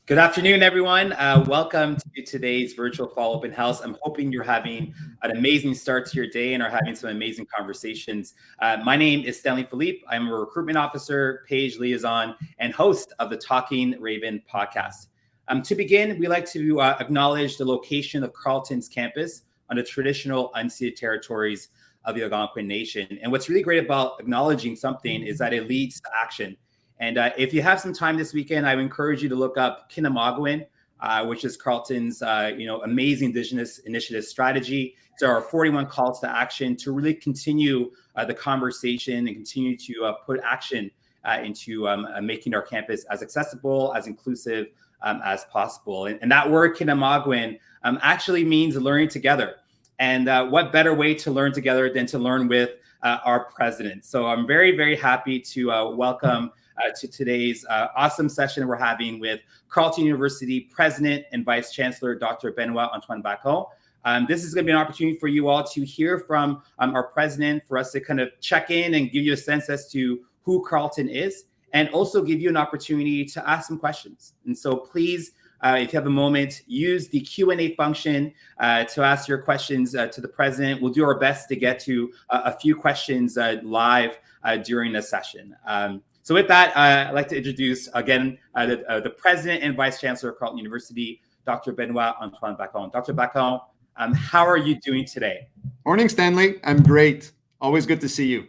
Good afternoon, everyone. Welcome to today's virtual fall open house. I'm hoping you're having an amazing start to your day and are having some amazing conversations. My name is Stanley Philippe. I'm a recruitment officer, page liaison, and host of the Talking Raven podcast. To begin, we like to acknowledge the location of Carleton's campus on the traditional unceded territories of the Algonquin Nation. And what's really great about acknowledging something is that it leads to action. And if you have some time this weekend, I would encourage you to look up Kinamagwin, which is Carleton's, amazing Indigenous initiative strategy. There are 41 calls to action to really continue the conversation and continue to put action into making our campus as accessible, as inclusive as possible. And that word Kinamagwin actually means learning together. And what better way to learn together than to learn with our president? So I'm very, very happy to welcome to today's awesome session we're having with Carleton University President and Vice Chancellor, Dr. Benoit Antoine Bacon. This is going to be an opportunity for you all to hear from our president, for us to kind of check in and give you a sense as to who Carleton is, and also give you an opportunity to ask some questions. And so please, if you have a moment, use the Q&A function to ask your questions to the president. We'll do our best to get to a few questions live during the session. So with that, I'd like to introduce again the President and Vice Chancellor of Carleton University, Dr. Benoit Antoine Bacon. Dr. Bacon, how are you doing today? Morning, Stanley. I'm great. Always good to see you.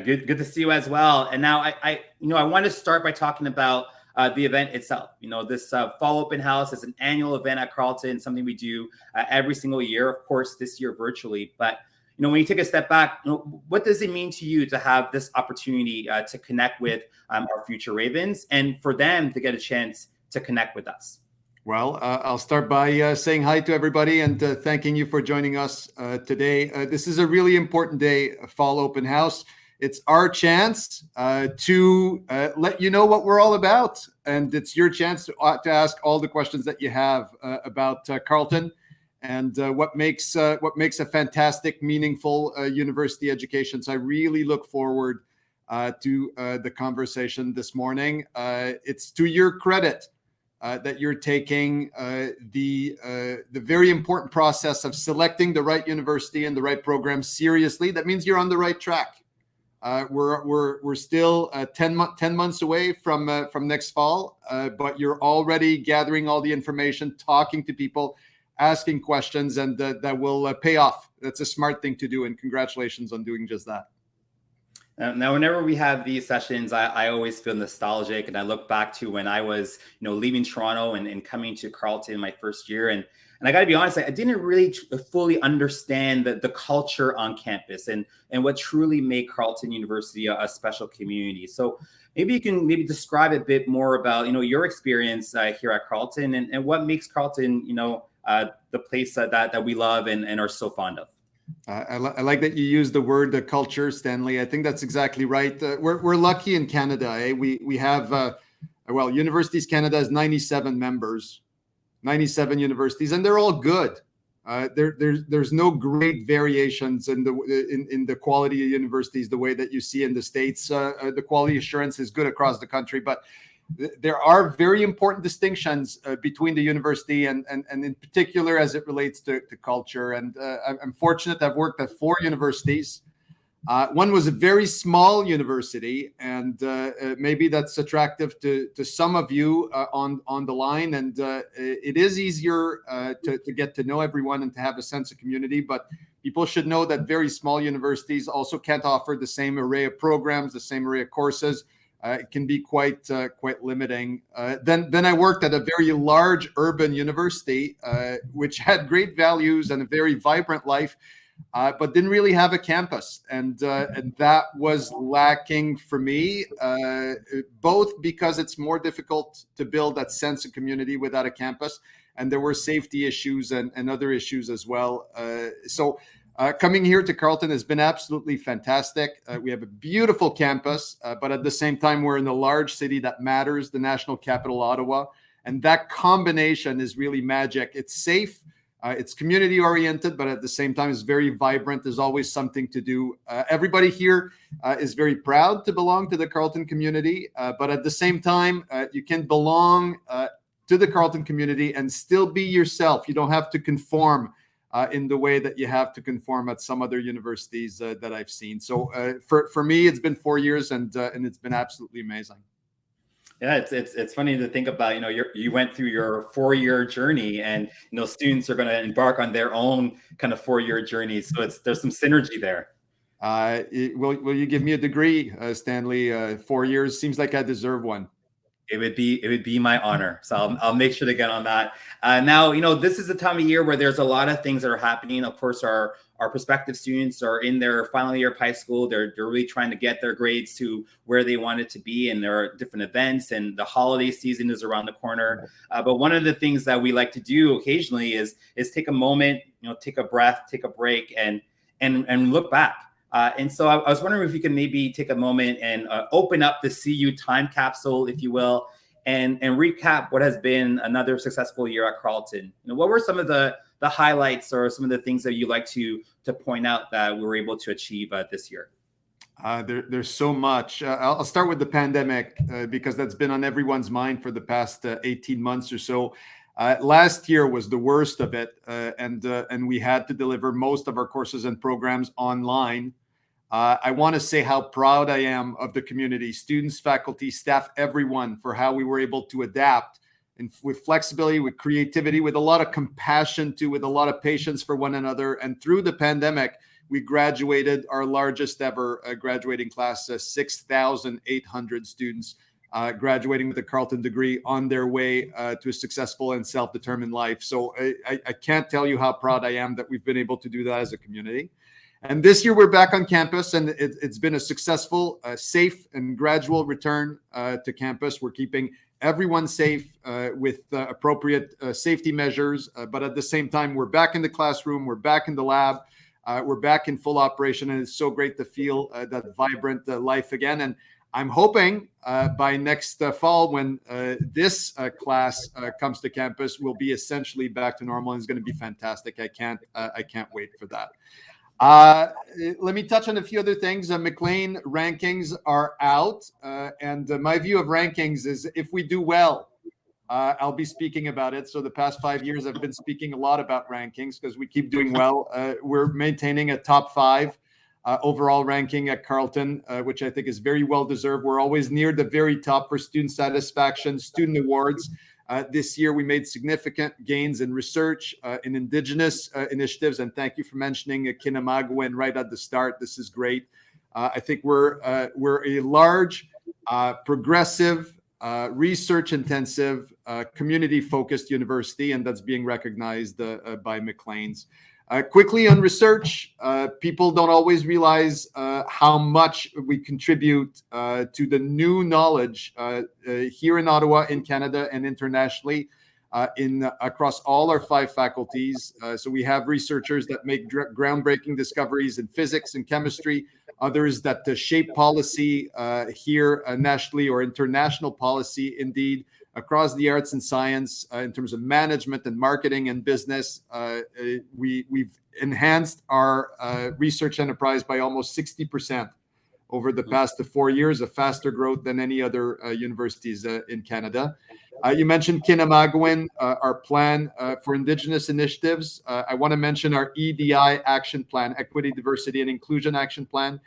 Good to see you as well. And now I want to start by talking about the event itself. This fall open house is an annual event at Carleton, something we do every single year. Of course, this year virtually, but when you take a step back, what does it mean to you to have this opportunity to connect with our future Ravens and for them to get a chance to connect with us? Well, I'll start by saying hi to everybody and thanking you for joining us today. This is a really important day, fall open house. It's our chance to let you know what we're all about. And it's your chance to ask all the questions that you have about Carleton and what makes a fantastic, meaningful university education. So I really look forward to the conversation this morning. It's to your credit that you're taking the very important process of selecting the right university and the right program seriously. That means you're on the right track. We're still 10 months away from next fall, but you're already gathering all the information, talking to people, asking questions, and that will pay off. That's a smart thing to do, and congratulations on doing just that. Now, whenever we have these sessions, I always feel nostalgic, and I look back to when I was, leaving Toronto and coming to Carleton my first year, and I got to be honest, I didn't really fully understand the culture on campus and what truly made Carleton University a special community. So maybe you can describe a bit more about your experience here at Carleton and what makes Carleton the place that we love and are so fond of. I like that you use the word the culture, Stanley. I think that's exactly right. We're lucky in Canada. Eh? We have Universities Canada has 97 members, 97 universities, and they're all good. There's no great variations in the quality of universities the way that you see in the States. The quality assurance is good across the country, but there are very important distinctions between the university and in particular as it relates to culture. And I'm fortunate I've worked at 4 universities. One was a very small university, and maybe that's attractive to some of you on the line. And it is easier to get to know everyone and to have a sense of community. But people should know that very small universities also can't offer the same array of programs, the same array of courses. It can be quite limiting. Then I worked at a very large urban university, which had great values and a very vibrant life, but didn't really have a campus, and that was lacking for me. Both because it's more difficult to build that sense of community without a campus, and there were safety issues and other issues as well. Coming here to Carleton has been absolutely fantastic. We have a beautiful campus, but at the same time, we're in a large city that matters, the national capital, Ottawa. And that combination is really magic. It's safe. It's community oriented, but at the same time, it's very vibrant. There's always something to do. Everybody here is very proud to belong to the Carleton community, but at the same time, you can belong to the Carleton community and still be yourself. You don't have to conform in the way that you have to conform at some other universities that I've seen. So for me, it's been 4 years, and it's been absolutely amazing. Yeah, it's funny to think about. You went through your 4-year journey, and students are going to embark on their own kind of 4-year journey. So there's some synergy there. Will you give me a degree, Stanley? 4 years seems like I deserve one. It would be my honor. So I'll make sure to get on that. Now, this is a time of year where there's a lot of things that are happening. Of course, our prospective students are in their final year of high school. They're really trying to get their grades to where they want it to be. And there are different events, and the holiday season is around the corner. But one of the things that we like to do occasionally is take a moment, take a breath, take a break, and look back. And so I was wondering if you could maybe take a moment and open up the CU time capsule, if you will, and recap what has been another successful year at Carleton. What were some of the highlights or some of the things that you like to point out that we were able to achieve this year? There's so much. I'll start with the pandemic because that's been on everyone's mind for the past 18 months or so. Last year was the worst of it, and we had to deliver most of our courses and programs online. I want to say how proud I am of the community, students, faculty, staff, everyone, for how we were able to adapt and with flexibility, with creativity, with a lot of compassion too, with a lot of patience for one another. And through the pandemic, we graduated our largest ever graduating class, 6,800 students graduating with a Carleton degree on their way to a successful and self-determined life. So I can't tell you how proud I am that we've been able to do that as a community. And this year we're back on campus, and it's been a successful, safe, and gradual return to campus. We're keeping everyone safe with appropriate safety measures, but at the same time, we're back in the classroom, we're back in the lab, we're back in full operation, and it's so great to feel that vibrant life again. And I'm hoping by next fall, when this class comes to campus, we'll be essentially back to normal, and it's going to be fantastic. I can't wait for that. Let me touch on a few other things. McLean rankings are out, and my view of rankings is if we do well, I'll be speaking about it. So the past 5 years, I've been speaking a lot about rankings because we keep doing well. We're maintaining a top 5 overall ranking at Carleton, which I think is very well deserved. We're always near the very top for student satisfaction, student awards. This year, we made significant gains in research, in Indigenous initiatives, and thank you for mentioning Kinamagwin right at the start. This is great. I think we're a large, progressive, research-intensive, community-focused university, and that's being recognized by Maclean's. Quickly on research, people don't always realize how much we contribute to the new knowledge here in Ottawa, in Canada, and internationally across all our 5 faculties. So we have researchers that make groundbreaking discoveries in physics and chemistry, others that shape policy here nationally or international policy, indeed, across the arts and science in terms of management and marketing and business. We've enhanced our research enterprise by almost 60% over the past 4 years, a faster growth than any other universities in Canada. You mentioned Kinamagwin, our plan for Indigenous initiatives. I want to mention our EDI action plan, Equity, Diversity, and Inclusion action plan,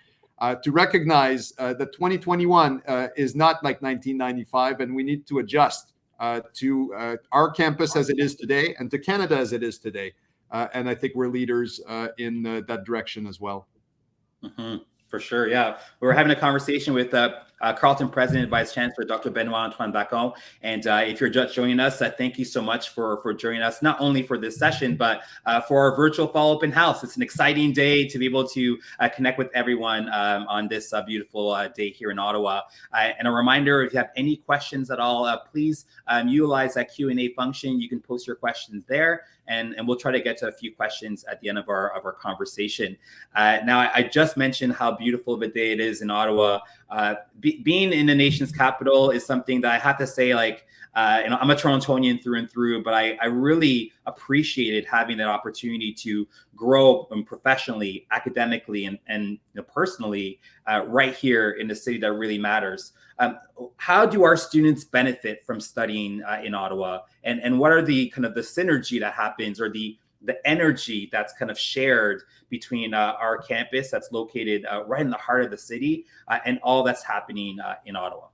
to recognize that 2021 is not like 1995, and we need to adjust to our campus as it is today and to Canada as it is today. And I think we're leaders in that direction as well. Mm-hmm. For sure, yeah. We were having a conversation with Carleton President and Vice Chancellor, Dr. Benoit Antoine Bacon. And if you're just joining us, thank you so much for joining us, not only for this session, but for our virtual follow-up in-house. It's an exciting day to be able to connect with everyone on this beautiful day here in Ottawa. And a reminder, if you have any questions at all, please utilize that Q&A function. You can post your questions there, and we'll try to get to a few questions at the end of our conversation. Now, I just mentioned how beautiful of a day it is in Ottawa. being in the nation's capital is something that I have to say, like, I'm a Torontonian through and through, but I really appreciated having that opportunity to grow professionally, academically, and personally right here in the city that really matters. How do our students benefit from studying in Ottawa, and what are the kind of the synergy that happens, or the energy that's kind of shared between our campus that's located right in the heart of the city and all that's happening in Ottawa?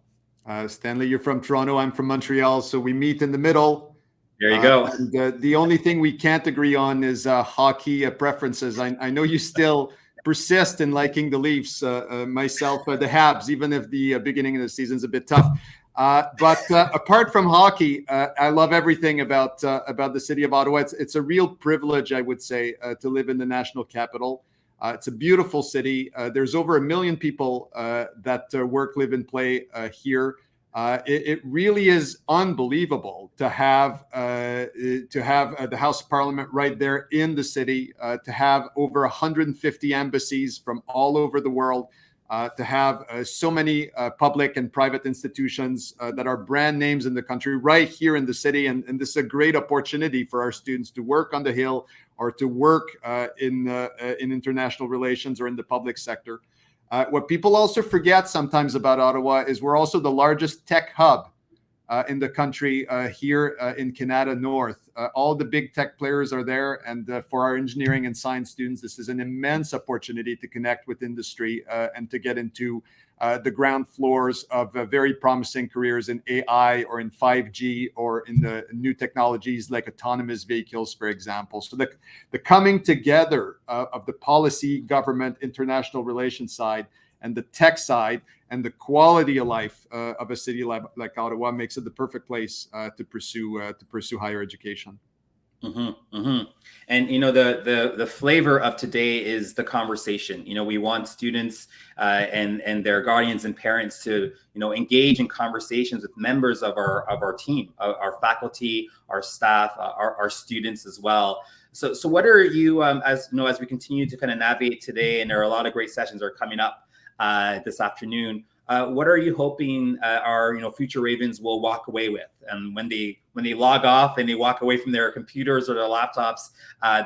Stanley, you're from Toronto. I'm from Montreal. So we meet in the middle. There you go. And, the only thing we can't agree on is hockey preferences. I know you still persist in liking the Leafs, myself, the Habs, even if the beginning of the season is a bit tough. But apart from hockey, I love everything about the city of Ottawa. It's a real privilege, I would say, to live in the national capital. It's a beautiful city. There's over 1 million people that work, live, and play here. It really is unbelievable to have the House of Parliament right there in the city, to have over 150 embassies from all over the world, to have so many public and private institutions that are brand names in the country right here in the city. And this is a great opportunity for our students to work on the Hill or to work in international relations or in the public sector. What people also forget sometimes about Ottawa is we're also the largest tech hub in the country here in Canada North. All the big tech players are there. And for our engineering and science students, this is an immense opportunity to connect with industry and to get into the ground floors of very promising careers in AI or in 5G or in the new technologies like autonomous vehicles, for example. So the coming together of the policy, government, international relations side and the tech side and the quality of life of a city like Ottawa makes it the perfect place to pursue higher education. Mm-hmm, mm-hmm. And the flavor of today is the conversation. We want students and their guardians and parents to engage in conversations with members of our team, our faculty, our staff, our students as well. So what are you as we continue to kind of navigate today, and there are a lot of great sessions that are coming up this afternoon. What are you hoping our future Ravens will walk away with, and when they log off and they walk away from their computers or their laptops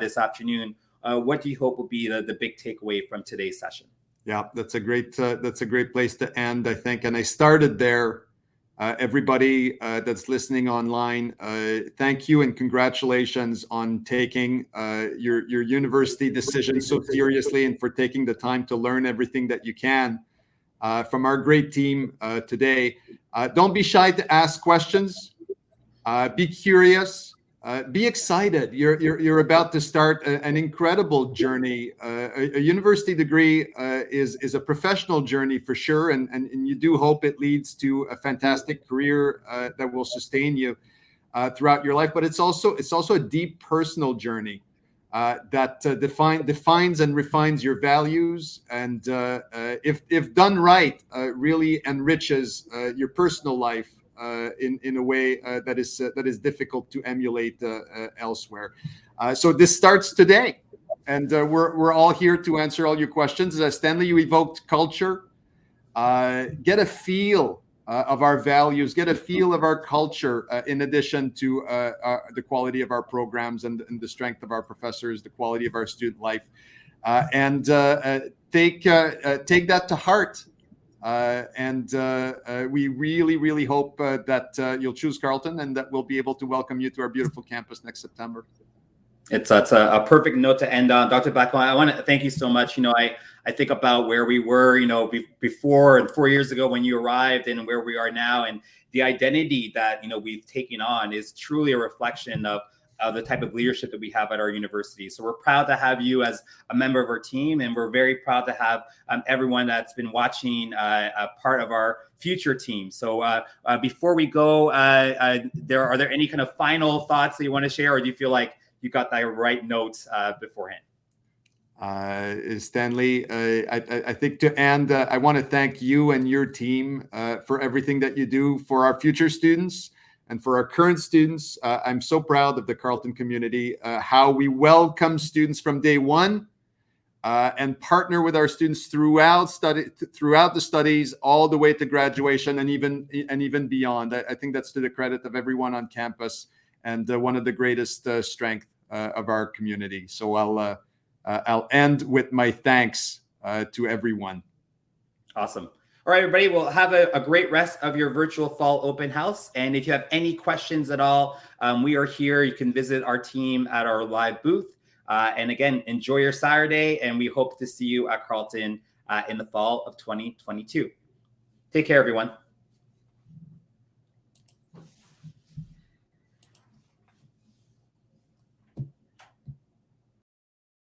this afternoon? What do you hope will be the big takeaway from today's session? Yeah, that's a great place to end, I think. And I started there. Everybody that's listening online, thank you and congratulations on taking your university decision so seriously and for taking the time to learn everything that you can from our great team today. Don't be shy to ask questions. Be curious. Be excited. You're about to start an incredible journey. A university degree is a professional journey for sure, and you do hope it leads to a fantastic career that will sustain you throughout your life. But it's also a deep personal journey that defines and refines your values, and if done right, really enriches your personal life in a way that is difficult to emulate elsewhere. So this starts today, and we're all here to answer all your questions. Stanley, you evoked culture. Get a feel of our values, get a feel of our culture, in addition to the quality of our programs and the strength of our professors, the quality of our student life, and take that to heart. And we really, really hope that you'll choose Carleton and that we'll be able to welcome you to our beautiful campus next September. It's a perfect note to end on. Dr. Bacon, I want to thank you so much. I think about where we were, before and 4 years ago when you arrived, and where we are now, and the identity that we've taken on is truly a reflection of the type of leadership that we have at our university. So we're proud to have you as a member of our team, and we're very proud to have everyone that's been watching a part of our future team. So before we go, are there any kind of final thoughts that you want to share, or do you feel like you got the right notes beforehand? Stanley, I think to end, I want to thank you and your team for everything that you do for our future students and for our current students. I'm so proud of the Carleton community, how we welcome students from day one, and partner with our students throughout the studies, all the way to graduation, and even beyond. I think that's to the credit of everyone on campus, and one of the greatest strength of our community. So I'll end with my thanks to everyone. Awesome. All right, everybody. Well, have a great rest of your virtual fall open house. And if you have any questions at all, we are here. You can visit our team at our live booth. And again, enjoy your Saturday. And we hope to see you at Carleton in the fall of 2022. Take care, everyone.